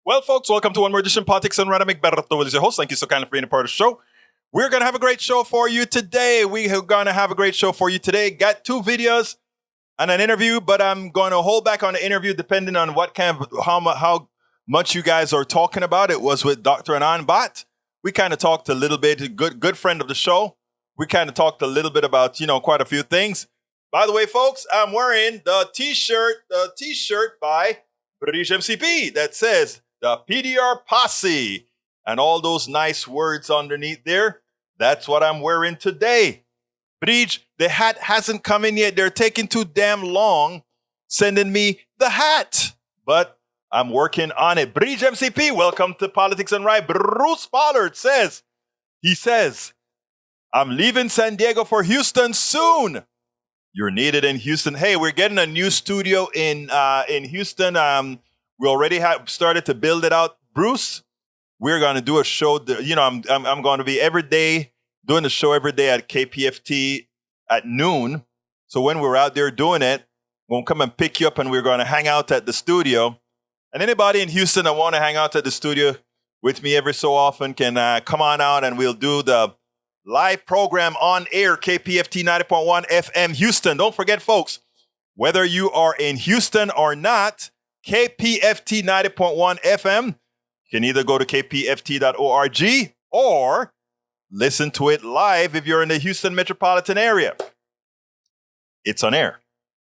Well, folks, welcome to one more edition of Politics and Random. Egberto is your host. Thank you so kindly for being a part of the show. We're going to have a great show for you today. Got two videos and an interview, but I'm going to hold back on the interview depending on what kind of how much you guys are talking about. It was with Dr. Anand Bhatt. We kind of talked a little bit, good friend of the show. We kind of talked a little bit about, quite a few things. By the way, folks, I'm wearing the t-shirt by British MCP that says the PDR Posse and all those nice words underneath there. That's what I'm wearing today. Bridge, the hat hasn't come in yet. They're taking too damn long sending me the hat. But I'm working on it. Bridge MCP, welcome to Politics and Rye. Bruce Pollard says, I'm leaving San Diego for Houston soon. You're needed in Houston. Hey, we're getting a new studio in Houston. We already have started to build it out. Bruce, we're going to do a show. I'm going to be every day doing the show every day at KPFT at noon. So when we're out there doing it, we'll come and pick you up and we're going to hang out at the studio. And anybody in Houston that want to hang out at the studio with me every so often can come on out and we'll do the live program on air, KPFT 90.1 FM Houston. Don't forget, folks, whether you are in Houston or not, KPFT 90.1 FM, you can either go to kpft.org or listen to it live if you're in the Houston metropolitan area. It's on air.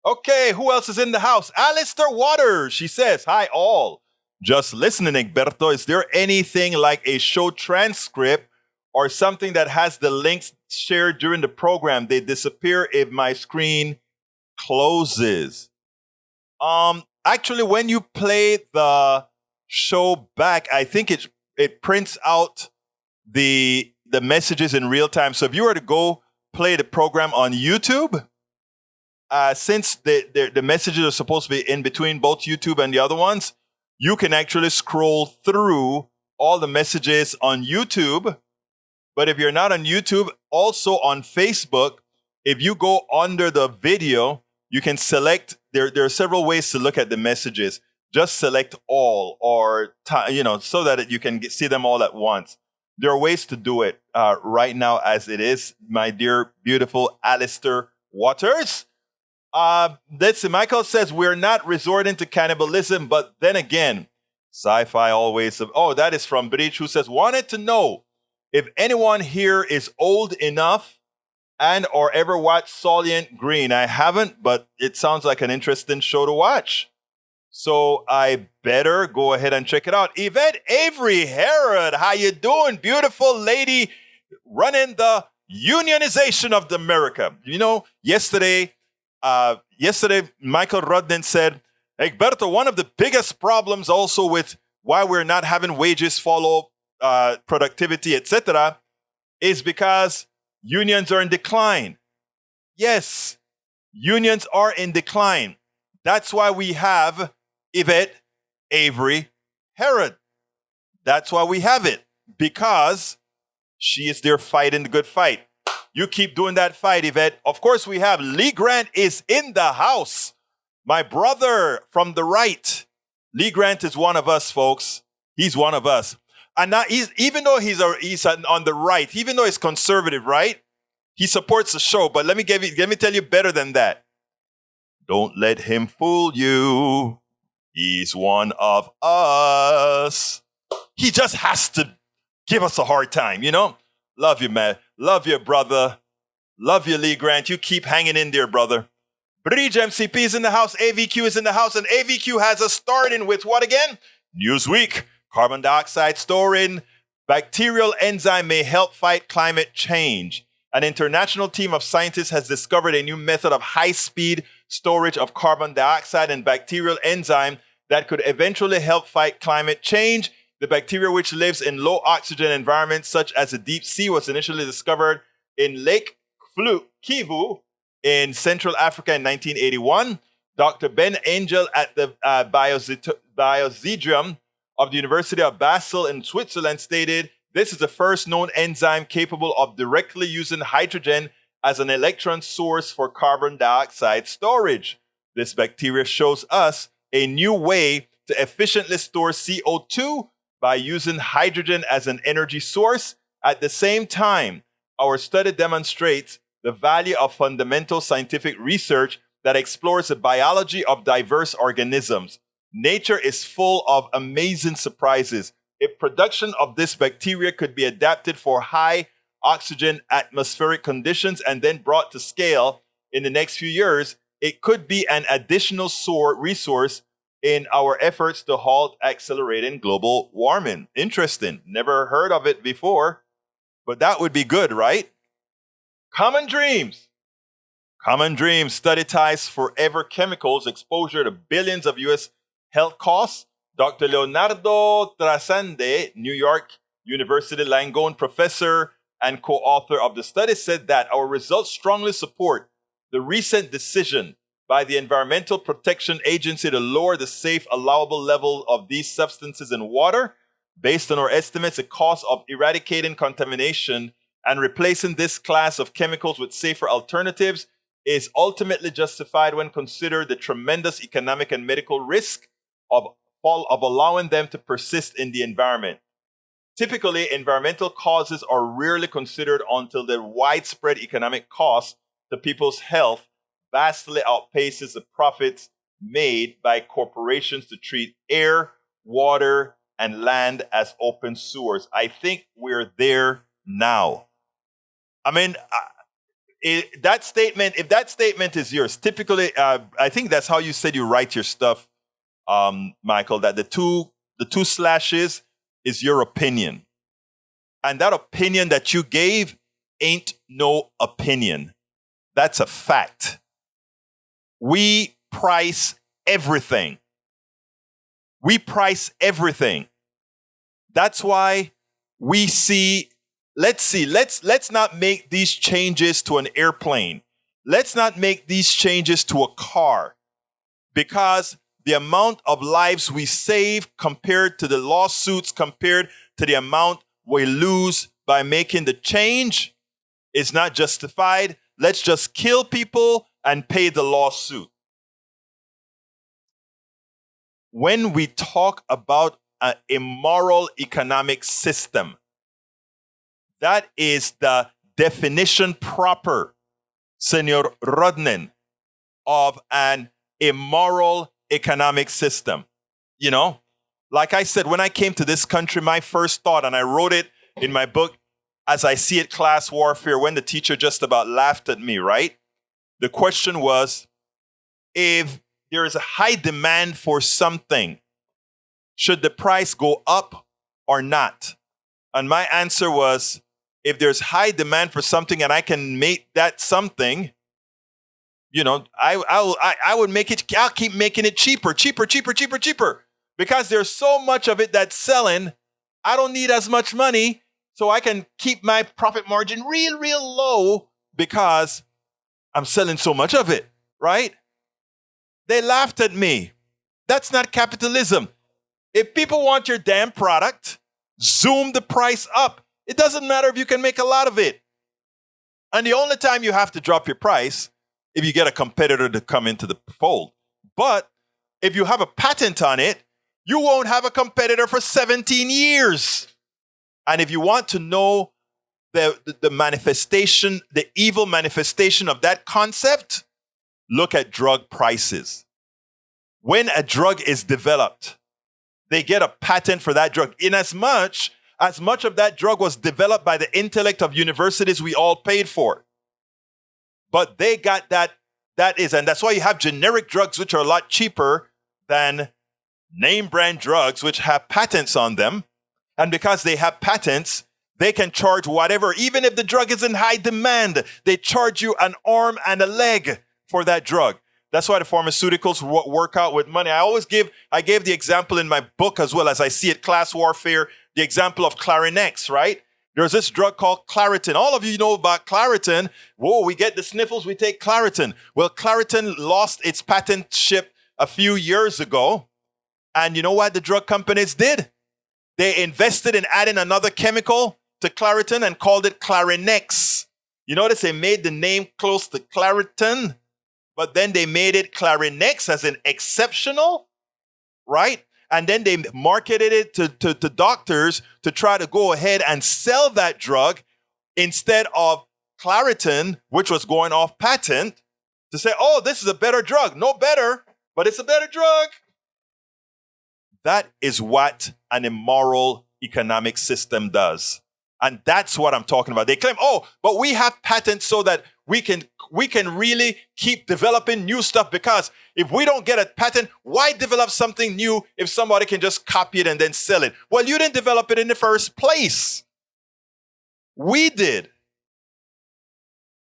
Okay, who else is in the house? Alistair Waters. She says, hi all. Just listening, Egberto. Is there anything like a show transcript or something that has the links shared during the program? They disappear if my screen closes. Actually, when you play the show back, I think it prints out the messages in real time. So if you were to go play the program on YouTube, since the messages are supposed to be in between both YouTube and the other ones, you can actually scroll through all the messages on YouTube. But if you're not on YouTube, also on Facebook, if you go under the video, you can select, there are several ways to look at the messages. Just select all or, so that you can see them all at once. There are ways to do it right now as it is, my dear, beautiful Alistair Waters. Let's see, Michael says, we're not resorting to cannibalism, but then again, sci-fi always. Oh, that is from Bridge, who says, wanted to know if anyone here is old enough and or ever watched Soylent Green. I haven't, but it sounds like an interesting show to watch. So I better go ahead and check it out. Yvette Avery Herod, how you doing? Beautiful lady running the unionization of America. Yesterday, Michael Rudden said, Egberto, one of the biggest problems also with why we're not having wages follow productivity, etc., is because unions are in decline. Yes, unions are in decline. That's why we have Yvette Avery Herod. That's why we have it, because she is there fighting the good fight. You keep doing that fight, Yvette. Of course, we have Lee Grant is in the house. My brother from the right. Lee Grant is one of us, folks. He's one of us. And now even though he's on the right, even though he's conservative, right? He supports the show. But let me tell you better than that. Don't let him fool you. He's one of us. He just has to give us a hard time, Love you, man. Love you, brother. Love you, Lee Grant. You keep hanging in there, brother. Bridge MCP is in the house. AVQ is in the house. And AVQ has us starting with what again? Newsweek. Carbon dioxide storing. Bacterial enzyme may help fight climate change. An international team of scientists has discovered a new method of high-speed storage of carbon dioxide and bacterial enzyme that could eventually help fight climate change. The bacteria, which lives in low oxygen environments such as the deep sea, was initially discovered in Lake Kivu in Central Africa in 1981. Dr. Ben Angel at the Biozetrium of the University of Basel in Switzerland stated, this is the first known enzyme capable of directly using hydrogen as an electron source for carbon dioxide storage. This bacteria shows us a new way to efficiently store CO2 by using hydrogen as an energy source. At the same time, our study demonstrates the value of fundamental scientific research that explores the biology of diverse organisms. Nature is full of amazing surprises. If production of this bacteria could be adapted for high oxygen atmospheric conditions and then brought to scale in the next few years, it could be an additional resource in our efforts to halt accelerating global warming. Interesting. Never heard of it before, but that would be good, right? Common dreams. Common dreams. Study ties forever chemicals exposure to billions of U.S. health costs. Dr. Leonardo Trasande, New York University Langone professor and co-author of the study, said that our results strongly support the recent decision by the Environmental Protection Agency to lower the safe allowable level of these substances in water. Based on our estimates, the cost of eradicating contamination and replacing this class of chemicals with safer alternatives is ultimately justified when considered the tremendous economic and medical risk of allowing them to persist in the environment. Typically, environmental causes are rarely considered until the widespread economic cost to people's health vastly outpaces the profits made by corporations to treat air, water, and land as open sewers. I think we're there now. I mean, if that statement is yours, typically, I think that's how you said you write your stuff, Michael, that the two slashes is your opinion. And that opinion that you gave ain't no opinion. That's a fact. We price everything. We price everything. That's why we see, let's not make these changes to an airplane. Let's not make these changes to a car, because the amount of lives we save compared to the lawsuits, compared to the amount we lose by making the change is not justified. Let's just kill people and pay the lawsuit. When we talk about an immoral economic system, that is the definition proper, Senor Rodnin, of an immoral economic system. You know, like I said, when I came to this country, my first thought, and I wrote it in my book, As I See It, Class Warfare, when the teacher just about laughed at me, right? The question was, if there is a high demand for something, should the price go up or not? And my answer was, if there's high demand for something and I can make that something, you know, I would make it, I'll keep making it cheaper. Because there's so much of it that's selling, I don't need as much money, so I can keep my profit margin real low because I'm selling so much of it, right? They laughed at me. That's not capitalism. If people want your damn product, zoom the price up. It doesn't matter if you can make a lot of it. And the only time you have to drop your price, if you get a competitor to come into the fold. But if you have a patent on it, you won't have a competitor for 17 years. And if you want to know the manifestation, the evil manifestation of that concept, look at drug prices. When a drug is developed, they get a patent for that drug. In as much of that drug was developed by the intellect of universities we all paid for. But they got and that's why you have generic drugs which are a lot cheaper than name brand drugs which have patents on them. And because they have patents, they can charge whatever. Even if the drug is in high demand, they charge you an arm and a leg for that drug. That's why the pharmaceuticals work out with money. I gave the example in my book as well, As I See It, Class Warfare, the example of Clarinex, right? There's this drug called Claritin. All of you know about Claritin. Whoa, we get the sniffles, we take Claritin. Well, Claritin lost its patentship a few years ago. And you know what the drug companies did? They invested in adding another chemical to Claritin and called it Clarinex. You notice they made the name close to Claritin, but then they made it Clarinex as an exceptional, right? and then they marketed it to doctors to try to go ahead and sell that drug instead of Claritin, which was going off patent, to say, oh, this is a better drug. No better, but it's a better drug. That is what an immoral economic system does. And that's what I'm talking about. They claim, oh, but we have patents so that we can really keep developing new stuff, because if we don't get a patent, why develop something new if somebody can just copy it and then sell it? Well, you didn't develop it in the first place. We did.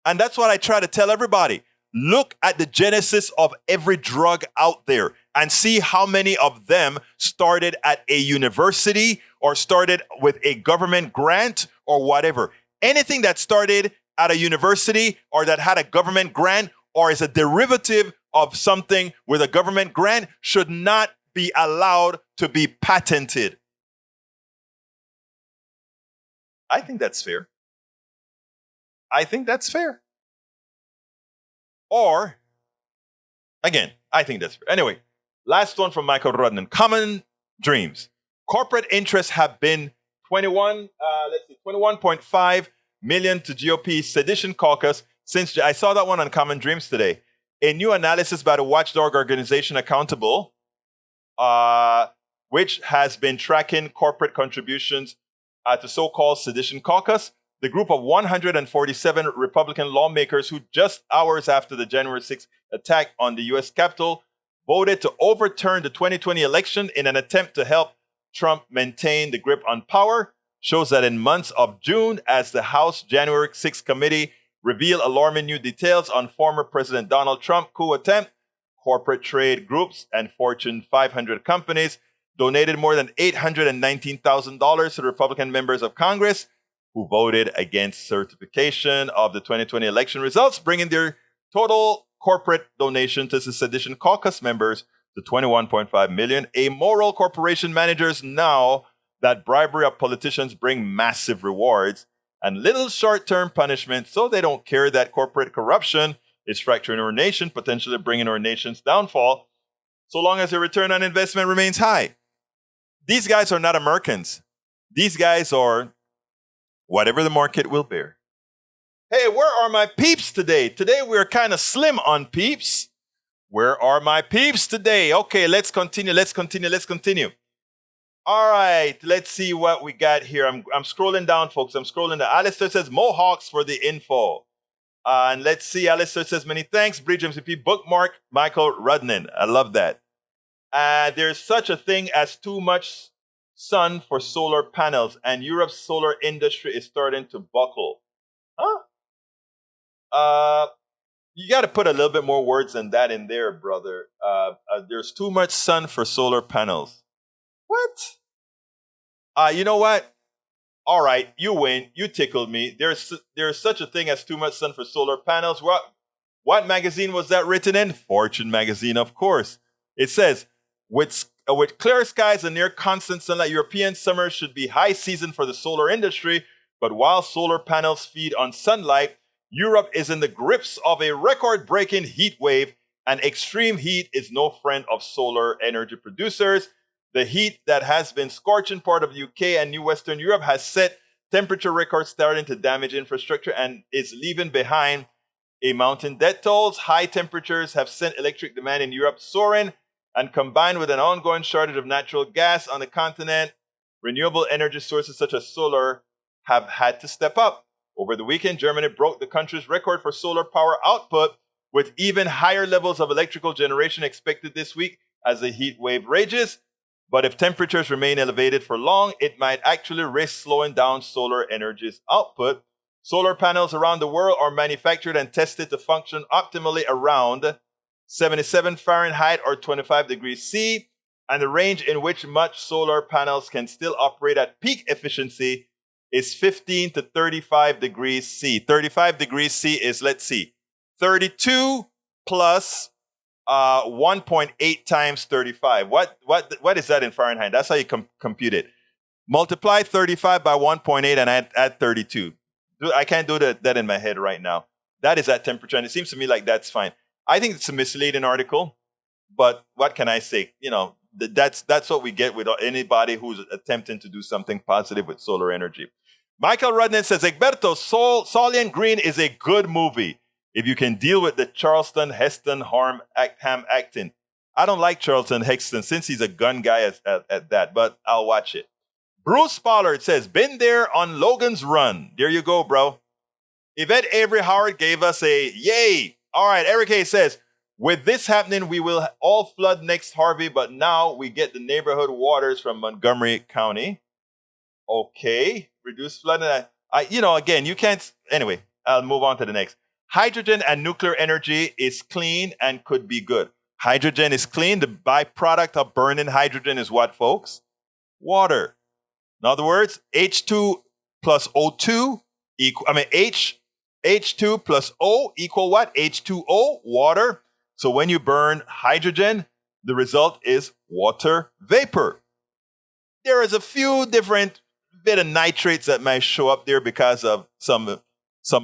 And that's what I try to tell everybody. Look at the genesis of every drug out there and see how many of them started at a university or started with a government grant or whatever. Anything that started at a university or that had a government grant or is a derivative of something with a government grant should not be allowed to be patented. I think that's fair. I think that's fair. Or, again, I think that's fair. Anyway, last one from Michael Rudnan. Common dreams. Corporate interests have been 21.5 million to GOP sedition caucus since I saw that one on Common Dreams today. A new analysis by the watchdog organization Accountable, which has been tracking corporate contributions to so-called sedition caucus. The group of 147 Republican lawmakers who just hours after the January 6th attack on the U.S. Capitol voted to overturn the 2020 election in an attempt to help Trump maintain the grip on power shows that in months of June, as the House January 6th committee revealed alarming new details on former President Donald Trump coup attempt, corporate trade groups and Fortune 500 companies donated more than $819,000 to Republican members of Congress who voted against certification of the 2020 election results, bringing their total corporate donation to the sedition caucus members to $21.5 million. Amoral corporation managers know that bribery of politicians bring massive rewards and little short-term punishment, so they don't care that corporate corruption is fracturing our nation, potentially bringing our nation's downfall, so long as the return on investment remains high. These guys are not Americans. These guys are whatever the market will bear. Hey, where are my peeps today? Today we're kind of slim on peeps. Where are my peeps today? Okay, let's continue. All right, let's see what we got here. I'm scrolling down, folks. I'm scrolling down. Alistair says, Mohawks for the info. And let's see. Alistair says, many thanks. Bridge MCP bookmark, Michael Rudnan. I love that. There's such a thing as too much sun for solar panels, and Europe's solar industry is starting to buckle. Huh? You got to put a little bit more words than that in there, brother. There's too much sun for solar panels. What? You know what? All right, you win. You tickled me. There's such a thing as too much sun for solar panels. What magazine was that written in? Fortune magazine, of course. It says, with clear skies and near constant sunlight, European summer should be high season for the solar industry. But while solar panels feed on sunlight, Europe is in the grips of a record-breaking heat wave, and extreme heat is no friend of solar energy producers. The heat that has been scorching part of the UK and New Western Europe has set temperature records, starting to damage infrastructure and is leaving behind a mountain death tolls. High temperatures have sent electric demand in Europe soaring, and combined with an ongoing shortage of natural gas on the continent, renewable energy sources such as solar have had to step up. Over the weekend, Germany broke the country's record for solar power output, with even higher levels of electrical generation expected this week as the heat wave rages. But if temperatures remain elevated for long, it might actually risk slowing down solar energy's output. Solar panels around the world are manufactured and tested to function optimally around 77 Fahrenheit or 25 degrees C, and the range in which much solar panels can still operate at peak efficiency is 15 to 35 degrees C. 35 degrees C is, let's see, 32 plus 1.8 times 35. What is that in Fahrenheit? That's how you compute it. Multiply 35 by 1.8 and add 32. I can't do that in my head right now. That is that temperature, and it seems to me like that's fine. I think it's a misleading article, but what can I say? You know, that's what we get with anybody who's attempting to do something positive with solar energy. Michael Rudnan says, Egberto, Solient Green is a good movie if you can deal with the Charleston Heston Ham acting. I don't like Charlton Heston since he's a gun guy at that, but I'll watch it. Bruce Pollard says, been there on Logan's Run. There you go, bro. Yvette Avery Howard gave us a yay. All right, Eric A says, with this happening, we will all flood next Harvey, but now we get the neighborhood waters from Montgomery County. Okay, reduce flooding. Again, you can't. Anyway, I'll move on to the next. Hydrogen and nuclear energy is clean and could be good. Hydrogen is clean. The byproduct of burning hydrogen is what, folks? Water. In other words, H2 plus O2 H2 plus O equal what? H2O, water. So when you burn hydrogen, the result is water vapor. There is a few different bit of nitrates that might show up there because of some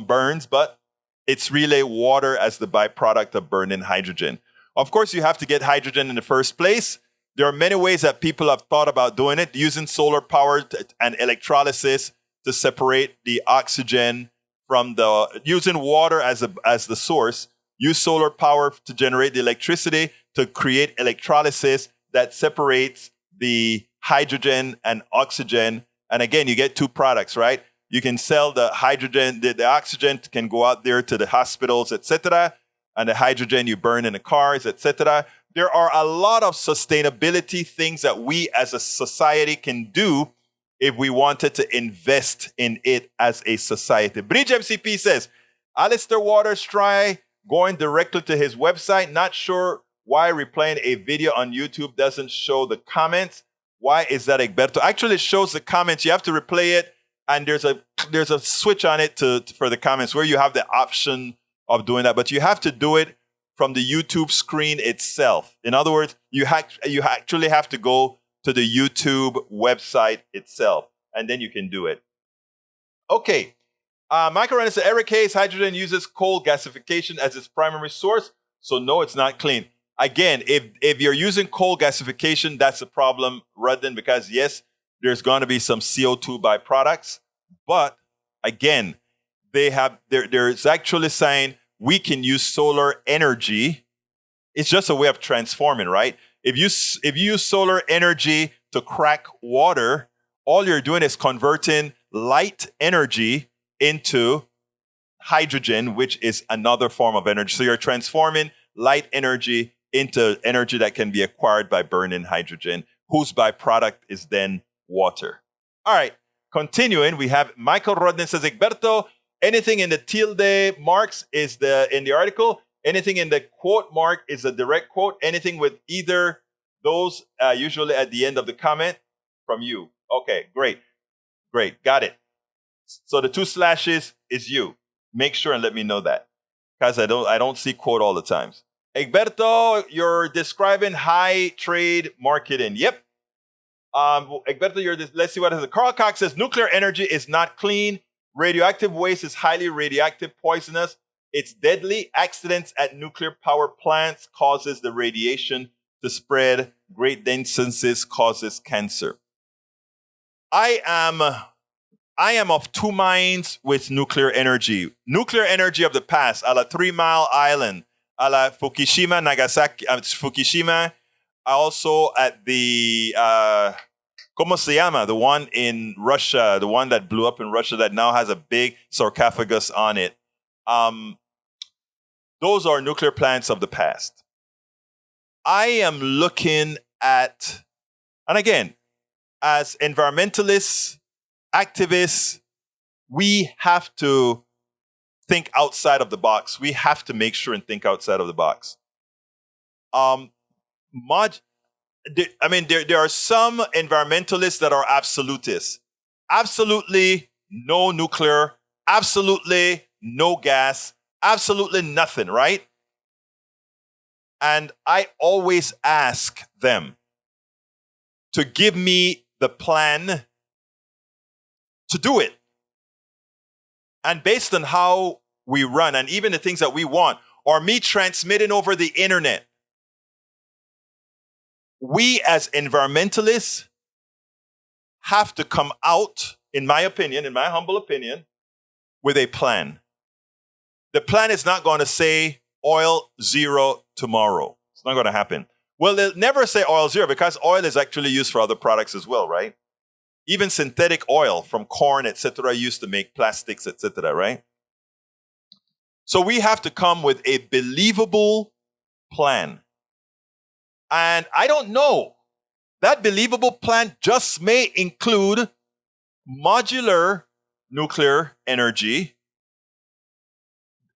burns, but it's really water as the byproduct of burning hydrogen. Of course, you have to get hydrogen in the first place. There are many ways that people have thought about doing it, using solar power and electrolysis to separate the oxygen from using water as the source. Use solar power to generate the electricity to create electrolysis that separates the hydrogen and oxygen. And again, you get two products, right? You can sell the hydrogen, the oxygen can go out there to the hospitals, etc. And the hydrogen you burn in the cars, etc. There are a lot of sustainability things that we as a society can do if we wanted to invest in it as a society. Bridge MCP says, Alistair Waters try going directly to his website. Not sure why replaying a video on YouTube doesn't show the comments. Why is that, Egberto? Actually, it shows the comments. You have to replay it, and there's a switch on it for the comments where you have the option of doing that. But you have to do it from the YouTube screen itself. In other words, you actually have to go to the YouTube website itself, and then you can do it. Okay. Michael Renner said, Eric Hayes, hydrogen uses coal gasification as its primary source, so no, it's not clean. Again, if you're using coal gasification, that's a problem, Rudden, because yes, there's going to be some CO2 byproducts, but again, there's actually saying we can use solar energy. It's just a way of transforming, right? If you use solar energy to crack water, all you're doing is converting light energy into hydrogen, which is another form of energy. So you're transforming light energy into energy that can be acquired by burning hydrogen, whose byproduct is then water. All right, continuing, we have Michael Rodden says, Egberto, anything in the tilde marks is in the article. Anything in the quote mark is a direct quote. Anything with either those, usually at the end of the comment from you. Okay, great. Got it. So the 2 slashes is you. Make sure and let me know that, because I don't see quote all the times. Egberto, you're describing high trade marketing. Yep. Egberto, let's see what it is. Carl Cox says nuclear energy is not clean. Radioactive waste is highly radioactive, poisonous. It's deadly. Accidents at nuclear power plants causes the radiation to spread. Great distances causes cancer. I am of two minds with nuclear energy. Nuclear energy of the past, a la 3 Mile Island, a la Fukushima, Nagasaki, Fukushima. Also at the, ¿cómo se llama? The one in Russia, the one that blew up in Russia that now has a big sarcophagus on it. Those are nuclear plants of the past. I am looking at, and again, as environmentalists, activists, we have to think outside of the box. We have to make sure and think outside of the box. There are some environmentalists that are absolutists. Absolutely no nuclear, absolutely no gas, absolutely nothing, right? And I always ask them to give me the plan to do it. And based on how we run and even the things that we want, or me transmitting over the internet, we as environmentalists have to come out, in my opinion, in my humble opinion, with a plan. The plan is not going to say oil zero tomorrow. It's not going to happen. Well, they'll never say oil zero because oil is actually used for other products as well, right? Even synthetic oil from corn, etc., used to make plastics, etc., right? So we have to come with a believable plan. And I don't know. That believable plan just may include modular nuclear energy.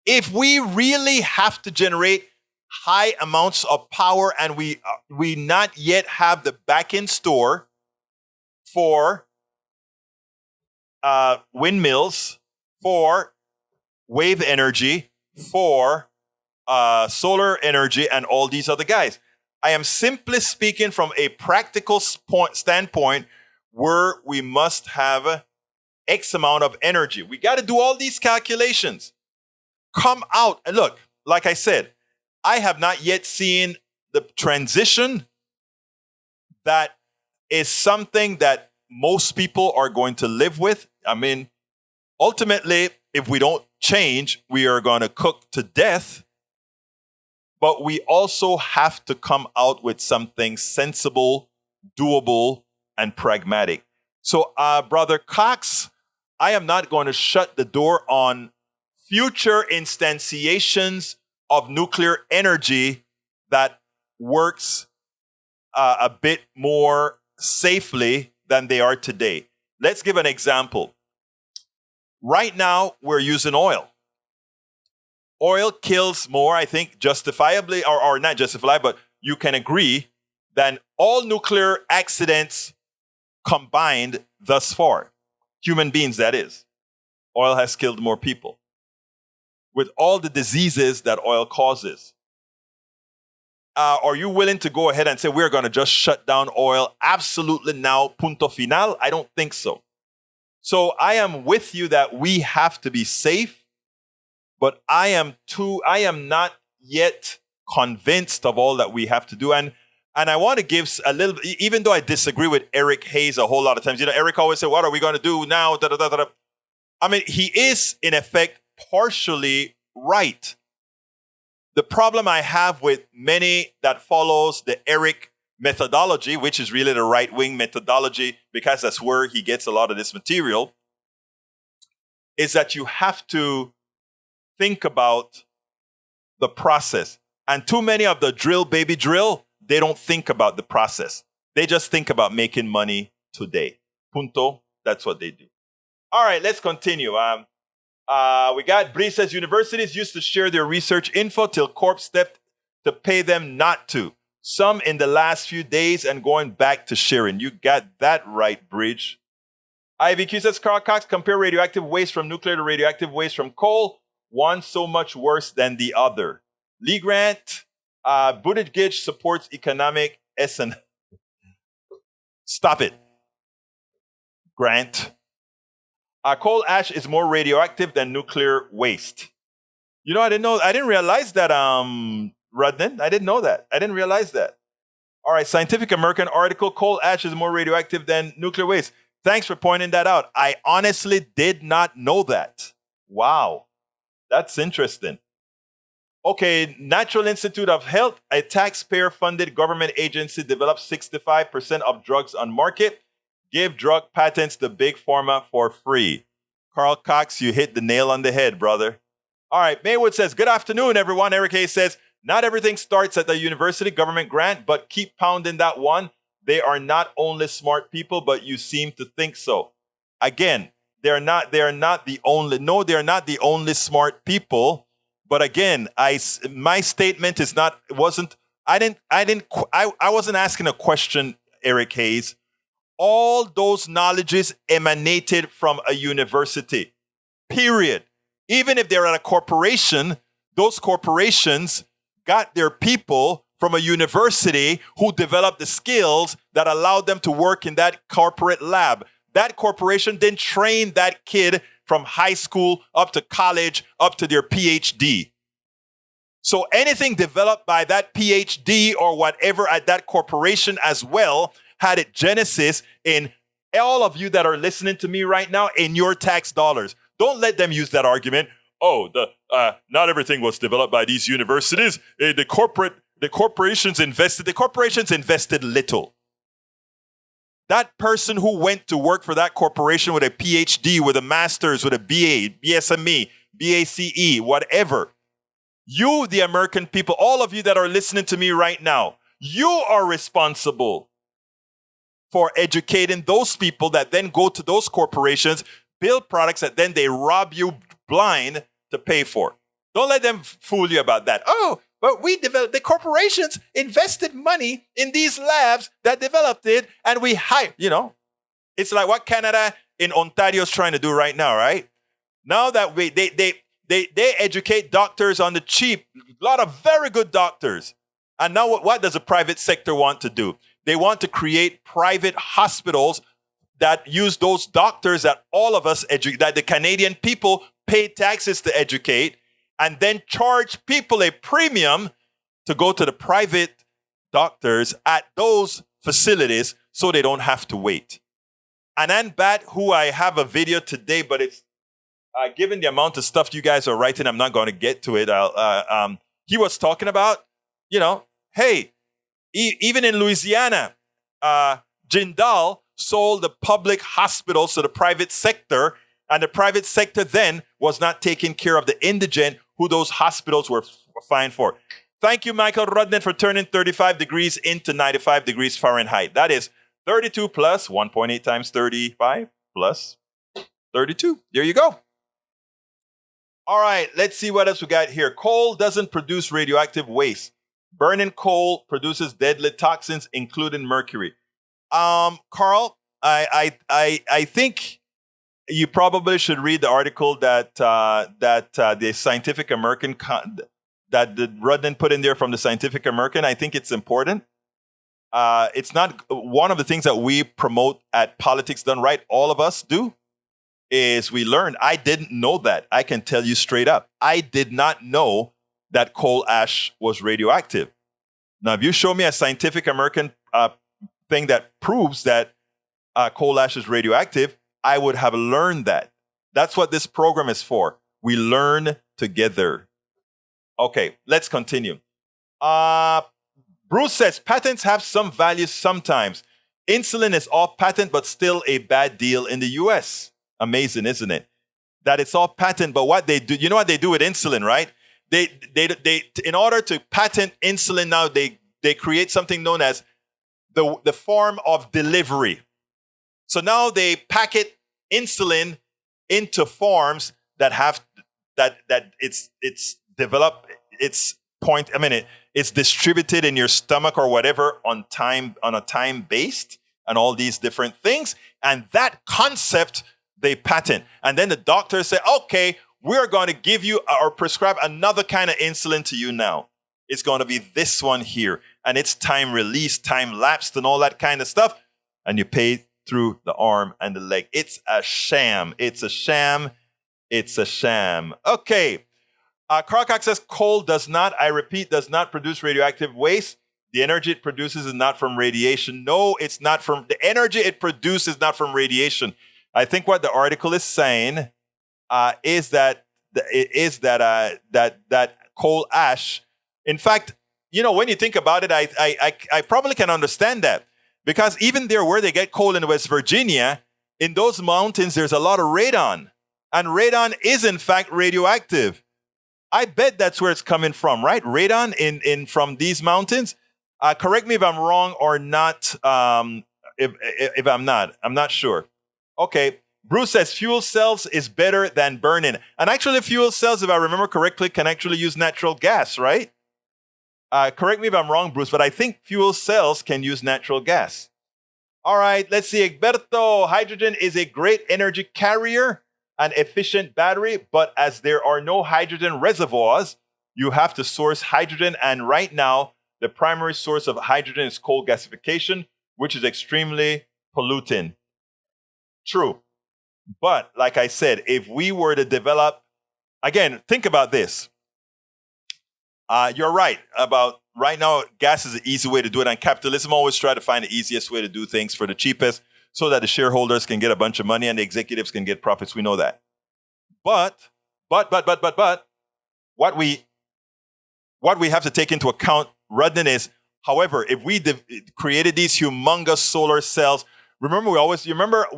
If we really have to generate high amounts of power and we not yet have the back-end store for windmills, for wave energy, for solar energy, and all these other guys. I am simply speaking from a practical standpoint where we must have X amount of energy. We got to do all these calculations. Come out. And look, like I said, I have not yet seen the transition that is something that most people are going to live with. I mean, ultimately, if we don't change, we are going to cook to death. But we also have to come out with something sensible, doable, and pragmatic. So, Brother Cox, I am not going to shut the door on future instantiations of nuclear energy that works a bit more safely than they are today. Let's give an example. Right now, we're using oil. Oil kills more, I think, justifiably, or not justifiably, but you can agree, than all nuclear accidents combined thus far. Human beings, that is. Oil has killed more people. With all the diseases that oil causes. Are you willing to go ahead and say we're going to just shut down oil absolutely now, punto final? I don't think so. So I am with you that we have to be safe, but I am not yet convinced of all that we have to do. And I want to give a little, even though I disagree with Eric Hayes a whole lot of times. You know, Eric always said, what are we going to do now? Da, da, da, da. I mean, he is, in effect, partially right. The problem I have with many that follows the Eric methodology, which is really the right-wing methodology, because that's where he gets a lot of this material, is that you have to think about the process. And too many of the drill, baby drill, they don't think about the process. They just think about making money today. Punto. That's what they do. All right, let's continue. We got Bree says universities used to share their research info till Corp stepped to pay them not to. Some in the last few days and going back to sharing. You got that right, Bridge. IVQ says Carl Cox, compare radioactive waste from nuclear to radioactive waste from coal. One so much worse than the other. Lee Grant, Buttigieg supports economic Stop it, Grant. Coal ash is more radioactive than nuclear waste. You know, I didn't realize that, Rudnan. I didn't know that. I didn't realize that. All right, Scientific American article, coal ash is more radioactive than nuclear waste. Thanks for pointing that out. I honestly did not know that. Wow, that's interesting. Okay, Natural Institute of Health, a taxpayer-funded government agency, develops 65% of drugs on market. Give drug patents to big pharma for free. Carl Cox, you hit the nail on the head, brother. All right, Maywood says, good afternoon, everyone. Eric Hayes says, not everything starts at the university government grant, but keep pounding that one. They are not only smart people, but you seem to think so. Again, they're not the only smart people. But again, my statement is not, I wasn't asking a question, Eric Hayes. All those knowledges emanated from a university, period. Even if they're at a corporation, those corporations got their people from a university who developed the skills that allowed them to work in that corporate lab. That corporation then trained that kid from high school up to college, up to their PhD. So anything developed by that PhD or whatever at that corporation as well had its genesis in all of you that are listening to me right now in your tax dollars. Don't let them use that argument. Oh, not everything was developed by these universities. The corporations invested little. That person who went to work for that corporation with a PhD, with a master's, with a BA, BSME, BACE, whatever. You, the American people, all of you that are listening to me right now, you are responsible for educating those people that then go to those corporations, build products that then they rob you blind to pay for. Don't let them fool you about that. Oh, but the corporations invested money in these labs that developed it, and we hired, It's like what Canada in Ontario is trying to do right now, right? Now that they educate doctors on the cheap, a lot of very good doctors. And now what does the private sector want to do? They want to create private hospitals that use those doctors that all of us that the Canadian people pay taxes to educate, and then charge people a premium to go to the private doctors at those facilities so they don't have to wait. Anand Bhatt, who I have a video today, but it's given the amount of stuff you guys are writing, I'm not going to get to it. He was talking about, hey, even in Louisiana, Jindal sold the public hospitals to the private sector, and the private sector then was not taking care of the indigent who those hospitals were fined for. Thank you, Michael Rudden, for turning 35 degrees into 95 degrees Fahrenheit. That is 32 plus 1.8 times 35 plus 32. There you go. All right, let's see what else we got here. Coal doesn't produce radioactive waste. Burning coal produces deadly toxins, including mercury. Carl, I think you probably should read the article that the Scientific American that the Rudden put in there from the Scientific American. I think it's important. It's not one of the things that we promote at Politics Done Right. All of us do is we learn. I didn't know that. I can tell you straight up. I did not know that coal ash was radioactive. Now, if you show me a Scientific American thing that proves that coal ash is radioactive, I would have learned that. That's what this program is for. We learn together. Okay, let's continue. Bruce says, patents have some value sometimes. Insulin is off patent, but still a bad deal in the US. Amazing, isn't it? That it's off patent, but what they do, you know what they do with insulin, right? They in order to patent insulin now, they create something known as the form of delivery. So now they packet insulin into forms that have that it's developed it's distributed in your stomach or whatever on a time based and all these different things, and that concept they patent. And then the doctors say, okay, we're going to give you or prescribe another kind of insulin to you now. It's going to be this one here, and it's time released, time lapsed, and all that kind of stuff, and you pay through the arm and the leg. It's a sham. It's a sham. It's a sham. Okay. Carcock says coal does not, I repeat, does not produce radioactive waste. The energy it produces is not from radiation. No, it's not from, the energy it produces is not from radiation. I think what the article is saying is that coal ash, in fact, when you think about it, I probably can understand that. Because even there where they get coal in West Virginia, in those mountains, there's a lot of radon. And radon is, in fact, radioactive. I bet that's where it's coming from, right? Radon in from these mountains. Correct me if I'm wrong or not. If I'm not sure. Okay. Bruce says fuel cells is better than burning. And actually, fuel cells, if I remember correctly, can actually use natural gas, right? Correct me if I'm wrong, Bruce, but I think fuel cells can use natural gas. All right, let's see. Egberto, hydrogen is a great energy carrier, an efficient battery, but as there are no hydrogen reservoirs, you have to source hydrogen. And right now, the primary source of hydrogen is coal gasification, which is extremely polluting. True. But like I said, if we were to develop, again, think about this. You're right about right now, gas is an easy way to do it. And capitalism always try to find the easiest way to do things for the cheapest so that the shareholders can get a bunch of money and the executives can get profits. We know that. But, what we have to take into account, Rudnan, is, however, if we created these humongous solar cells, remember we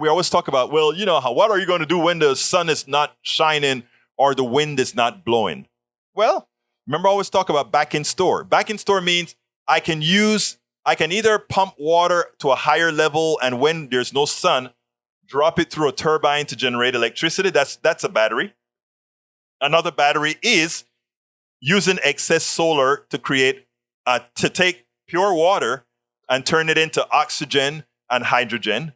always talk about, well, what are you going to do when the sun is not shining or the wind is not blowing? Well, remember I always talk about back in store. Back in store means I can either pump water to a higher level and when there's no sun, drop it through a turbine to generate electricity. That's a battery. Another battery is using excess solar to take pure water and turn it into oxygen and hydrogen.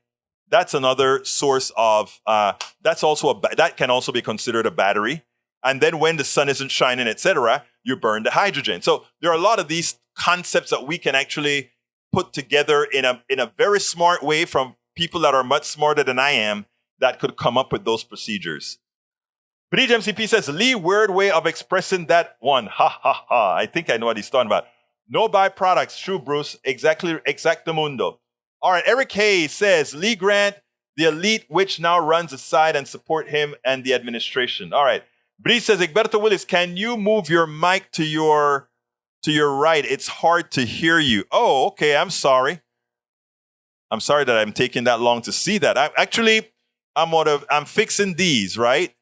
That's another source of, that can also be considered a battery. And then when the sun isn't shining, etc., you burn the hydrogen. So there are a lot of these concepts that we can actually put together in a very smart way from people that are much smarter than I am that could come up with those procedures. Buttigieg MCP says, Lee, weird way of expressing that one. Ha, ha, ha. I think I know what he's talking about. No byproducts. True, Bruce. Exactamundo. All right. Eric Hayes says, Lee Grant, the elite which now runs aside and support him and the administration. All right. Bree says, Egberto Willis, can you move your mic to your right? It's hard to hear you. Oh, okay. I'm sorry. I'm sorry that I'm taking that long to see that. I'm fixing these, right?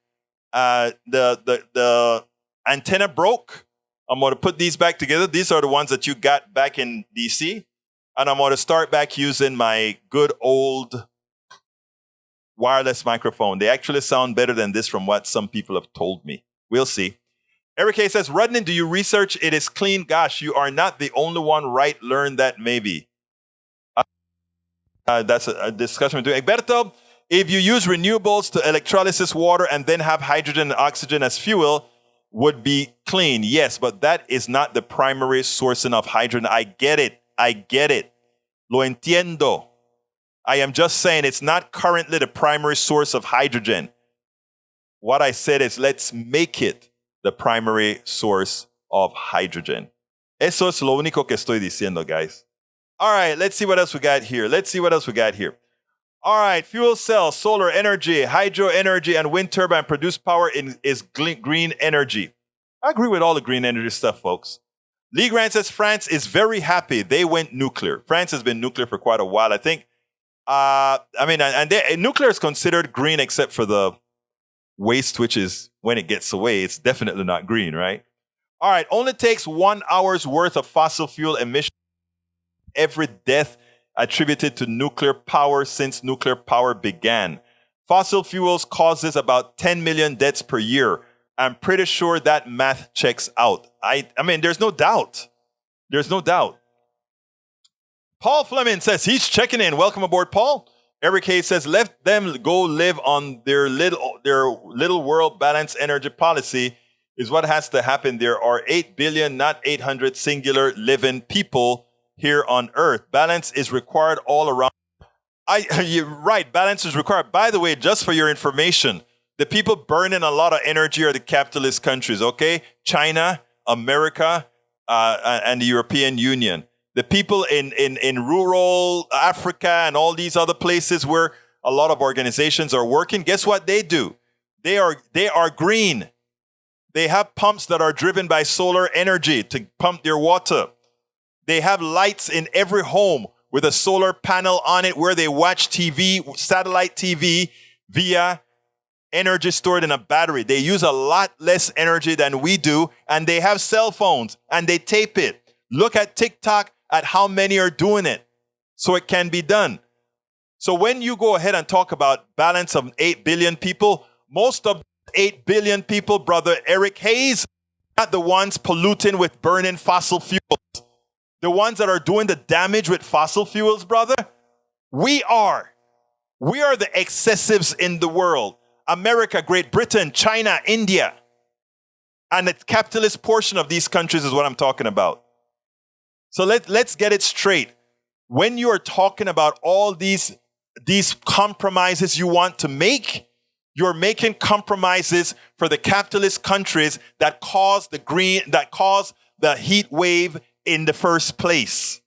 The antenna broke. I'm going to put these back together. These are the ones that you got back in DC. And I'm going to start back using my good old wireless microphone. They actually sound better than this from what some people have told me. We'll see. Eric K says, Rudnan, do you research? It is clean. Gosh, you are not the only one, right? Learn that maybe. That's a discussion we're doing. Egberto, if you use renewables to electrolysis water and then have hydrogen and oxygen as fuel, would be clean. Yes, but that is not the primary sourcing of hydrogen. I get it. Lo entiendo. I am just saying it's not currently the primary source of hydrogen. What I said is let's make it the primary source of hydrogen. Eso es lo único que estoy diciendo, guys. All right, let's see what else we got here. All right, fuel cells, solar energy, hydro energy, and wind turbine produce power is green energy. I agree with all the green energy stuff, folks. Lee Grant says France is very happy they went nuclear. France has been nuclear for quite a while, I think. Nuclear is considered green except for the waste, which is when it gets away, it's definitely not green, right? All right, only takes 1 hour's worth of fossil fuel emission every death attributed to nuclear power since nuclear power began. Fossil fuels causes about 10 million deaths per year. I'm pretty sure that math checks out. There's no doubt. Paul Fleming says he's checking in. Welcome aboard, Paul. Eric Hayes says, let them go live on their little world balanced energy policy is what has to happen. There are 8 billion, not 800 singular living people here on Earth. Balance is required all around. You're right. Balance is required. By the way, just for your information, the people burning a lot of energy are the capitalist countries, okay? China, America, and the European Union. The people in rural Africa and all these other places where a lot of organizations are working, guess what they do? They are green. They have pumps that are driven by solar energy to pump their water. They have lights in every home with a solar panel on it where they watch TV, satellite TV, via energy stored in a battery. They use a lot less energy than we do, and they have cell phones, and they tape it. Look at TikTok at how many are doing it, so it can be done. So when you go ahead and talk about balance of 8 billion people, most of 8 billion people, brother Eric Hayes, are not the ones polluting with burning fossil fuels. The ones that are doing the damage with fossil fuels, brother, we are. We are the excessives in the world. America, Great Britain, China, India. And the capitalist portion of these countries is what I'm talking about. So let's get it straight. When you are talking about all these compromises you want to make, you're making compromises for the capitalist countries that cause the heat wave in the first place.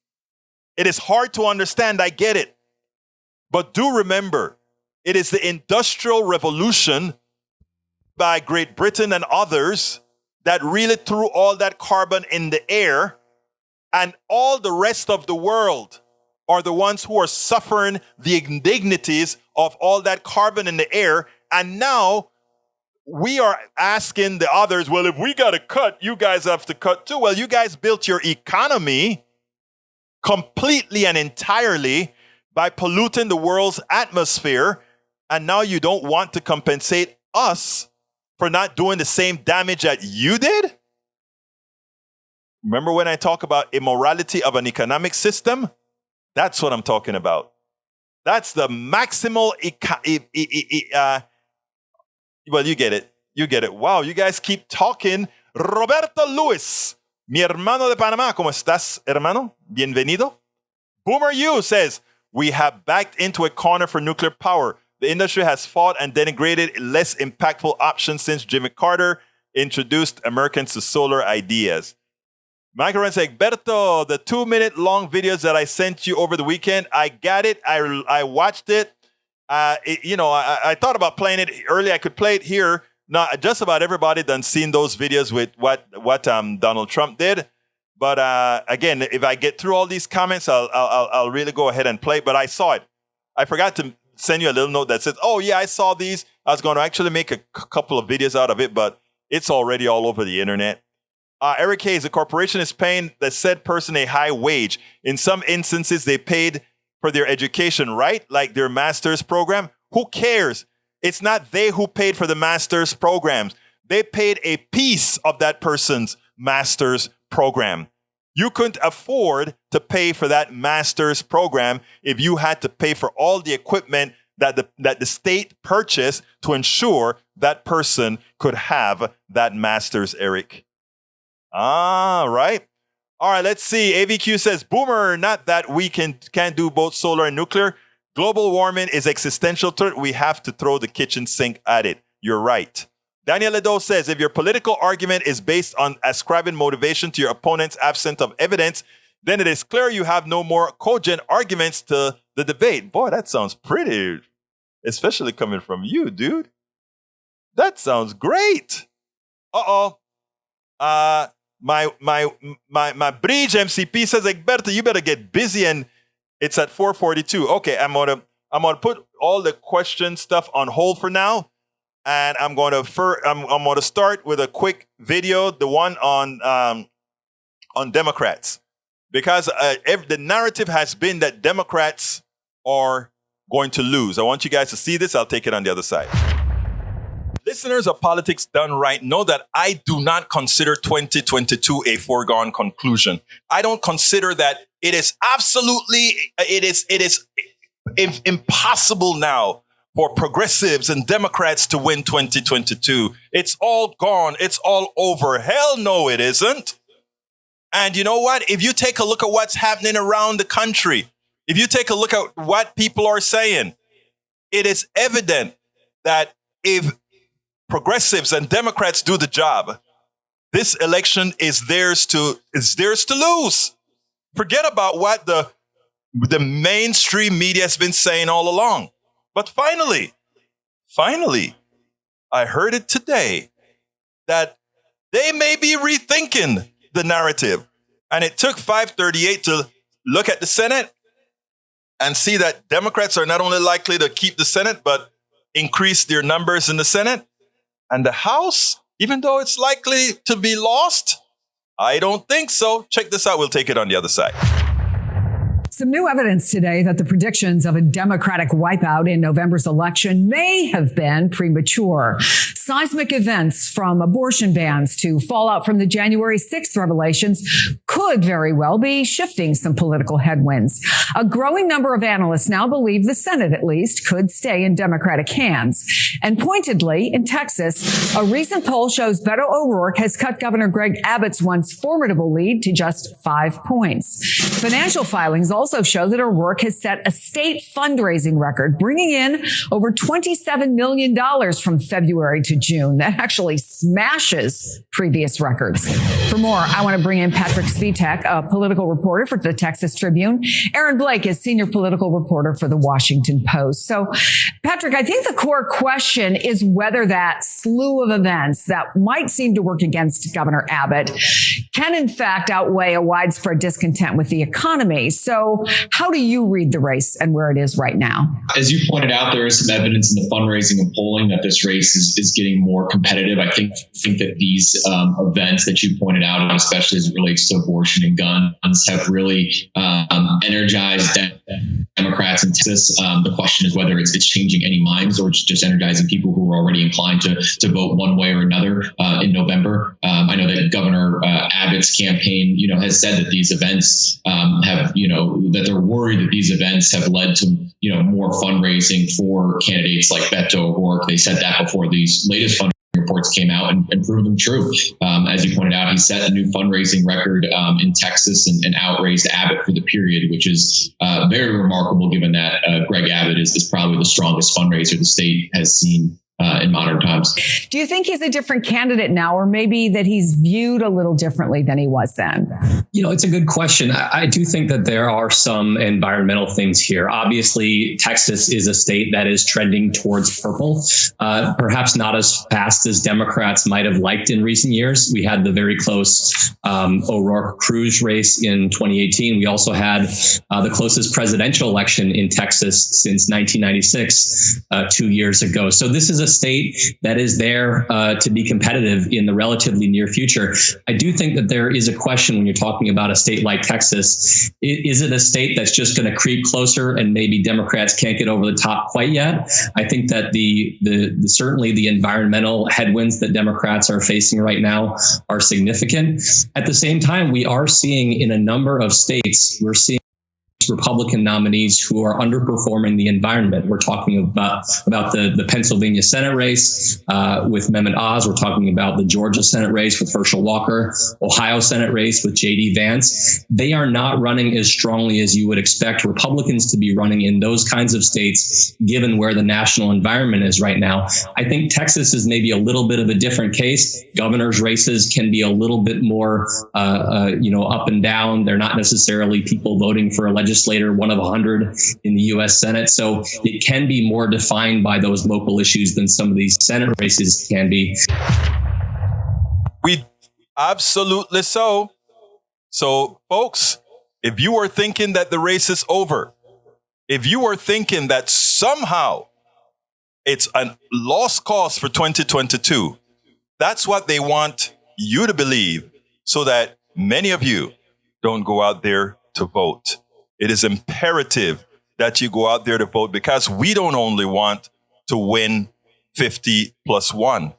It is hard to understand. I get it. But do remember, it is the Industrial Revolution by Great Britain and others that really threw all that carbon in the air, and all the rest of the world are the ones who are suffering the indignities of all that carbon in the air. And now we are asking the others, well, if we got to cut, you guys have to cut too. Well, you guys built your economy completely and entirely by polluting the world's atmosphere, and now you don't want to compensate us for not doing the same damage that you did? Remember when I talk about immorality of an economic system? That's what I'm talking about. That's the maximal, well, you get it. You get it. Wow, you guys keep talking. Roberto Luis, mi hermano de Panamá, ¿cómo estás, hermano? Bienvenido. Boomer U says, we have backed into a corner for nuclear power. The industry has fought and denigrated less impactful options since Jimmy Carter introduced Americans to solar ideas. Michael says, Berto, the 2-minute long videos that I sent you over the weekend, I got it. I watched it. I thought about playing it early. I could play it here. Now, just about everybody done seen those videos with what Donald Trump did. But again, if I get through all these comments, I'll really go ahead and play. But I saw it. I forgot to send you a little note that says, oh, yeah, I saw these. I was going to actually make a couple of videos out of it, but it's already all over the internet. Eric Hayes, the corporation is paying the said person a high wage. In some instances, they paid for their education, right? Like their master's program. Who cares? It's not they who paid for the master's programs. They paid a piece of that person's master's program. You couldn't afford to pay for that master's program if you had to pay for all the equipment that the state purchased to ensure that person could have that master's, Eric. Right. All right, let's see. AVQ says, Boomer, not that we can't do both solar and nuclear. Global warming is existential threat. We have to throw the kitchen sink at it. You're right. Daniel Ledo says, if your political argument is based on ascribing motivation to your opponent's absence of evidence, then it is clear you have no more cogent arguments to the debate. Boy, that sounds pretty, especially coming from you, dude. That sounds great. My bridge MCP says, Egberto, you better get busy, and it's at 4:42. Okay, I'm gonna put all the question stuff on hold for now, and I'm gonna start with a quick video, the one on Democrats, because the narrative has been that Democrats are going to lose. I want you guys to see this. I'll take it on the other side. Listeners of Politics Done Right know that I do not consider 2022 a foregone conclusion. I don't consider that it is impossible now for progressives and Democrats to win 2022. It's all gone. It's all over. Hell no, it isn't. And you know what? If you take a look at what's happening around the country, if you take a look at what people are saying, it is evident that if progressives and Democrats do the job, this election is theirs to lose. Forget about what the mainstream media has been saying all along. But finally, I heard it today that they may be rethinking the narrative. And it took 538 to look at the Senate and see that Democrats are not only likely to keep the Senate, but increase their numbers in the Senate. And the House, even though it's likely to be lost, I don't think so. Check this out. We'll take it on the other side. Some new evidence today that the predictions of a Democratic wipeout in November's election may have been premature. Seismic events from abortion bans to fallout from the January 6th revelations could very well be shifting some political headwinds. A growing number of analysts now believe the Senate, at least, could stay in Democratic hands. And pointedly, in Texas, a recent poll shows Beto O'Rourke has cut Governor Greg Abbott's once formidable lead to just 5 points. Financial filings also also show that her work has set a state fundraising record, bringing in over $27 million from February to June. That actually smashes previous records. For more, I want to bring in Patrick Svitek, a political reporter for the Texas Tribune. Aaron Blake is senior political reporter for the Washington Post. So, Patrick, I think the core question is whether that slew of events that might seem to work against Governor Abbott can in fact outweigh a widespread discontent with the economy. So how do you read the race and where it is right now? As you pointed out, there is some evidence in the fundraising and polling that this race is getting more competitive. I think that these events that you pointed out, especially as it relates to abortion and guns, have really energized Democrats in Texas. The question is whether it's changing any minds or it's just energizing people who are already inclined to vote one way or another in November. I know that Governor Abbott's campaign, has said that these events have, that they're worried that these events have led to, more fundraising for candidates like Beto O'Rourke. They said that before these latest fundraising reports came out and proved them true. As you pointed out, he set a new fundraising record in Texas and outraised Abbott for the period, which is very remarkable given that Greg Abbott is probably the strongest fundraiser the state has seen in modern times. Do you think he's a different candidate now, or maybe that he's viewed a little differently than he was then? It's a good question. I do think that there are some environmental things here. Obviously, Texas is a state that is trending towards purple, perhaps not as fast as Democrats might have liked in recent years. We had the very close O'Rourke-Cruz race in 2018. We also had the closest presidential election in Texas since 1996, 2 years ago. So this is a state that is there to be competitive in the relatively near future. I do think that there is a question when you're talking about a state like Texas. Is it a state that's just going to creep closer and maybe Democrats can't get over the top quite yet? I think that certainly the environmental headwinds that Democrats are facing right now are significant. At the same time, we are seeing in a number of states, we're seeing Republican nominees who are underperforming the environment. We're talking about the Pennsylvania Senate race with Mehmet Oz. We're talking about the Georgia Senate race with Herschel Walker, Ohio Senate race with J.D. Vance. They are not running as strongly as you would expect Republicans to be running in those kinds of states, given where the national environment is right now. I think Texas is maybe a little bit of a different case. Governor's races can be a little bit more, up and down. They're not necessarily people voting for a legislator, one of 100 in the U.S. Senate. So it can be more defined by those local issues than some of these Senate races can be. We absolutely so. So, folks, if you are thinking that the race is over, if you are thinking that somehow it's a lost cause for 2022, that's what they want you to believe so that many of you don't go out there to vote. It is imperative that you go out there to vote because we don't only want to win 50+1.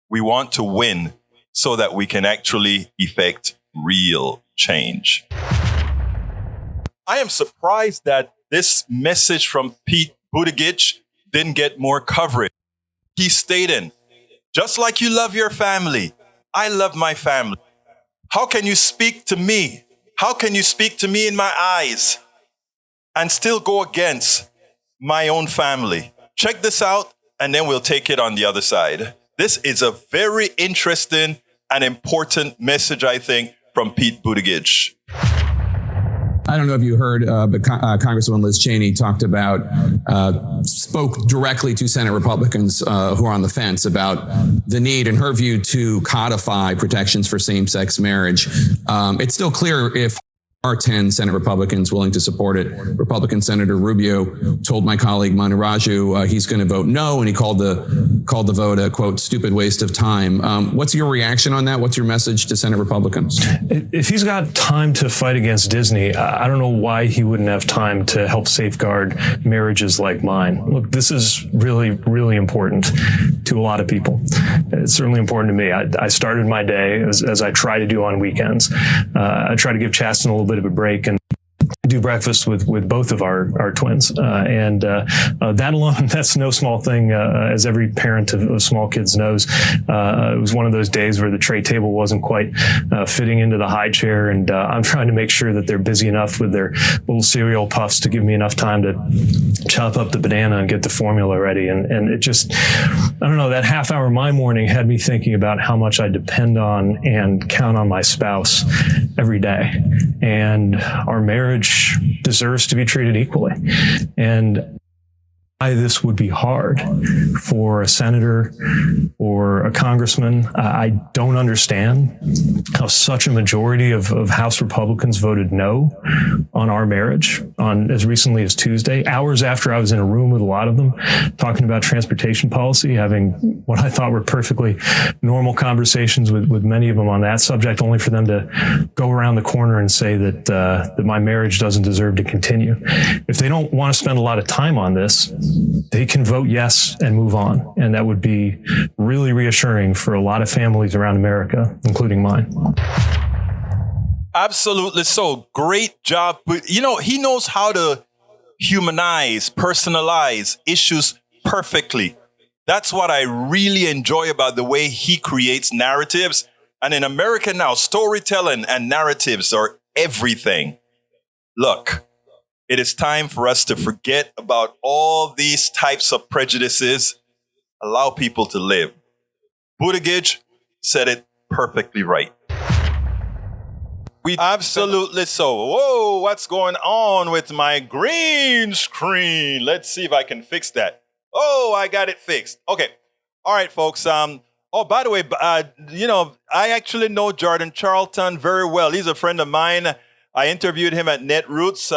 We want to win so that we can actually effect real change. I am surprised that this message from Pete Buttigieg didn't get more coverage. He's stating, just like you love your family, I love my family. How can you speak to me? How can you speak to me in my eyes and still go against my own family? Check this out, and then we'll take it on the other side. This is a very interesting and important message, I think, from Pete Buttigieg. I don't know if you heard, but Congresswoman Liz Cheney spoke directly to Senate Republicans who are on the fence about the need, in her view, to codify protections for same-sex marriage. It's still clear if are 10 Senate Republicans willing to support it. Republican Senator Rubio told my colleague Manu Raju he's going to vote no, and he called the vote a, quote, stupid waste of time. What's your reaction on that? What's your message to Senate Republicans? If he's got time to fight against Disney, I don't know why he wouldn't have time to help safeguard marriages like mine. Look, this is really, really important to a lot of people. It's certainly important to me. I started my day, as I try to do on weekends. I try to give Chasten a little bit of a break, and do breakfast with both of our twins. And that alone, that's no small thing, as every parent of small kids knows. It was one of those days where the tray table wasn't quite fitting into the high chair. And I'm trying to make sure that they're busy enough with their little cereal puffs to give me enough time to chop up the banana and get the formula ready. And it just, I don't know, that half hour my morning had me thinking about how much I depend on and count on my spouse every day. And our marriage deserves to be treated equally. And why this would be hard for a senator or a congressman, I don't understand how such a majority of House Republicans voted no on our marriage on as recently as Tuesday, hours after I was in a room with a lot of them talking about transportation policy, having what I thought were perfectly normal conversations with many of them on that subject, only for them to go around the corner and say that my marriage doesn't deserve to continue. If they don't want to spend a lot of time on this, they can vote yes and move on. And that would be really reassuring for a lot of families around America, including mine. Absolutely so. Great job. But, you know, he knows how to humanize, personalize issues perfectly. That's what I really enjoy about the way he creates narratives. And in America now, storytelling and narratives are everything. Look, it is time for us to forget about all these types of prejudices. Allow people to live. Buttigieg said it perfectly right. Absolutely so. Whoa, what's going on with my green screen? Let's see if I can fix that. Oh, I got it fixed. Okay. All right, folks. Oh, by the way, I actually know Jordan Charlton very well. He's a friend of mine. I interviewed him at Netroots.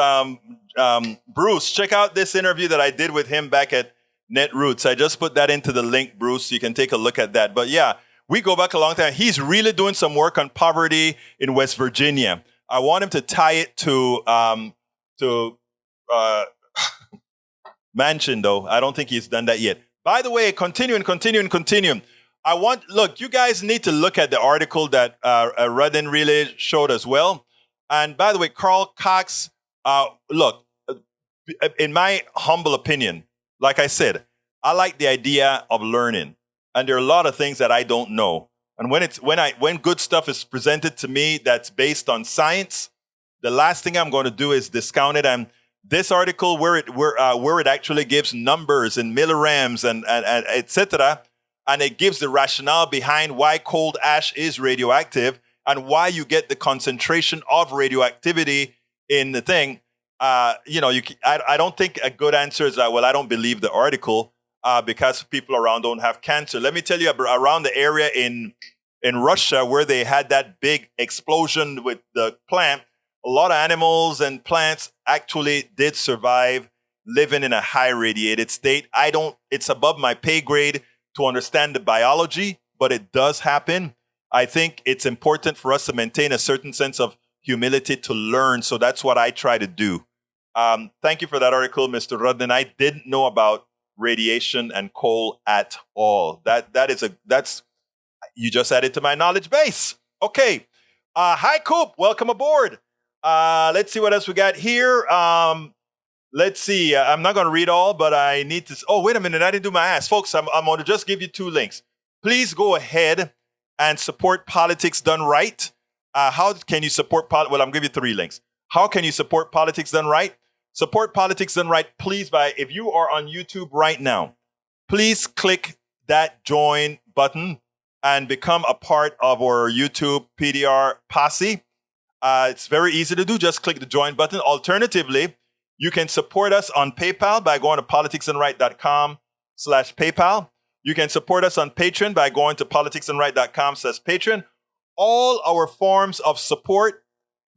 Bruce, check out this interview that I did with him back at Netroots. I just put that into the link, Bruce. You can take a look at that. But yeah, we go back a long time. He's really doing some work on poverty in West Virginia. I want him to tie it to Manchin, though. I don't think he's done that yet. By the way, continuing. Look, you guys need to look at the article that Rudden really showed as well. And by the way, Carl Cox, look, in my humble opinion, like I said, I like the idea of learning. And there are a lot of things that I don't know. And when good stuff is presented to me that's based on science, the last thing I'm going to do is discount it. And this article where it actually gives numbers and millirams and et cetera, and it gives the rationale behind why cold ash is radioactive and why you get the concentration of radioactivity in the thing. I don't think a good answer is that, well, I don't believe the article because people around don't have cancer. Let me tell you, around the area in Russia where they had that big explosion with the plant, a lot of animals and plants actually did survive living in a high radiated state. It's above my pay grade to understand the biology, but it does happen. I think it's important for us to maintain a certain sense of humility to learn. So that's what I try to do. Thank you for that article, Mr. Rudden. I didn't know about radiation and coal at all. That's you just added to my knowledge base. Okay. Hi, Coop. Welcome aboard. Let's see what else we got here. Let's see. I'm not going to read all, but I need to. Oh, wait a minute. I didn't do my ass. Folks, I'm going to just give you 2 links. Please go ahead and support Politics Done Right. How can you support Well, I'm going to give you 3 links. How can you support Politics Done Right? Support Politics Done Right, please, if you are on YouTube right now, please click that join button and become a part of our YouTube PDR posse. It's very easy to do. Just click the join button. Alternatively, you can support us on PayPal by going to politicsandright.com/PayPal. You can support us on Patreon by going to politicsandright.com/Patreon. All our forms of support,